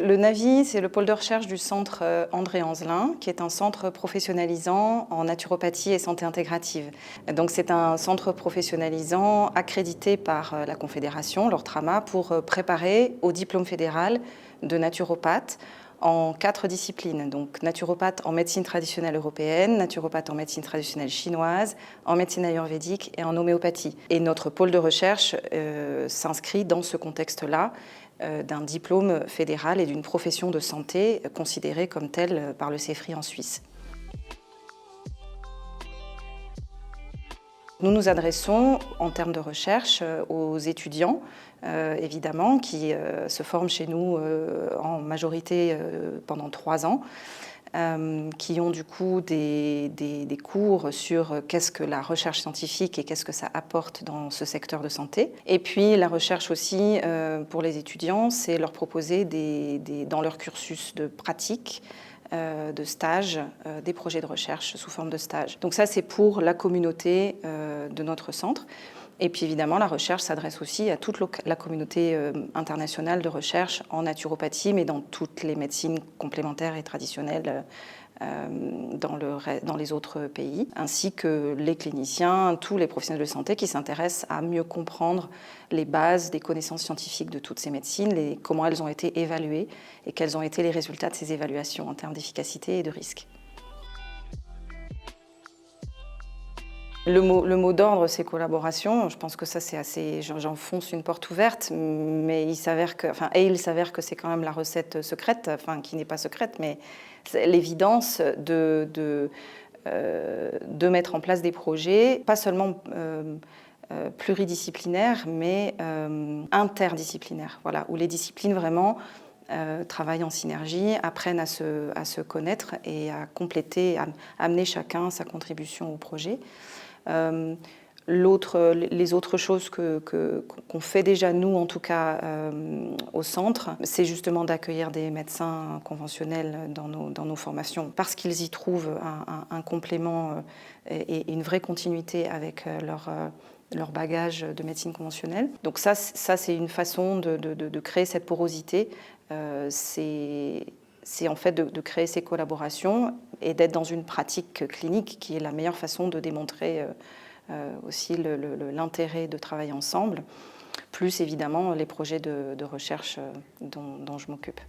Le NAVI, c'est le pôle de recherche du centre André Anzelin, qui est un centre professionnalisant en naturopathie et santé intégrative. Donc c'est un centre professionnalisant accrédité par la Confédération, l'ORTRAMA, pour préparer au diplôme fédéral de naturopathe en 4 disciplines. Donc naturopathe en médecine traditionnelle européenne, naturopathe en médecine traditionnelle chinoise, en médecine ayurvédique et en homéopathie. Et notre pôle de recherche s'inscrit dans ce contexte-là d'un diplôme fédéral et d'une profession de santé considérée comme telle par le CEFRI en Suisse. Nous nous adressons en termes de recherche aux étudiants, évidemment, qui se forment chez nous en majorité pendant 3 ans, qui ont du coup des cours sur qu'est-ce que la recherche scientifique et qu'est-ce que ça apporte dans ce secteur de santé. Et puis la recherche aussi pour les étudiants, c'est leur proposer dans leur cursus de pratique, de stage, des projets de recherche sous forme de stage. Donc ça, c'est pour la communauté de notre centre. Et puis évidemment, la recherche s'adresse aussi à toute la communauté internationale de recherche en naturopathie, mais dans toutes les médecines complémentaires et traditionnelles dans les autres pays, ainsi que les cliniciens, tous les professionnels de santé qui s'intéressent à mieux comprendre les bases des connaissances scientifiques de toutes ces médecines, comment elles ont été évaluées et quels ont été les résultats de ces évaluations en termes d'efficacité et de risque. Le mot d'ordre, c'est collaboration. Je pense que ça, c'est assez. J'enfonce une porte ouverte, mais il s'avère que c'est quand même la recette secrète, qui n'est pas secrète, mais l'évidence de mettre en place des projets, pas seulement pluridisciplinaires, mais interdisciplinaires. Voilà, où les disciplines vraiment travaillent en synergie, apprennent à se connaître et à compléter, à amener chacun sa contribution au projet. Les autres choses qu'on fait déjà, nous en tout cas, au centre, c'est justement d'accueillir des médecins conventionnels dans nos formations parce qu'ils y trouvent un complément et une vraie continuité avec leur bagage de médecine conventionnelle. Donc ça c'est une façon de créer cette porosité. C'est en fait de créer ces collaborations et d'être dans une pratique clinique qui est la meilleure façon de démontrer aussi l'intérêt de travailler ensemble, plus évidemment les projets de recherche dont je m'occupe.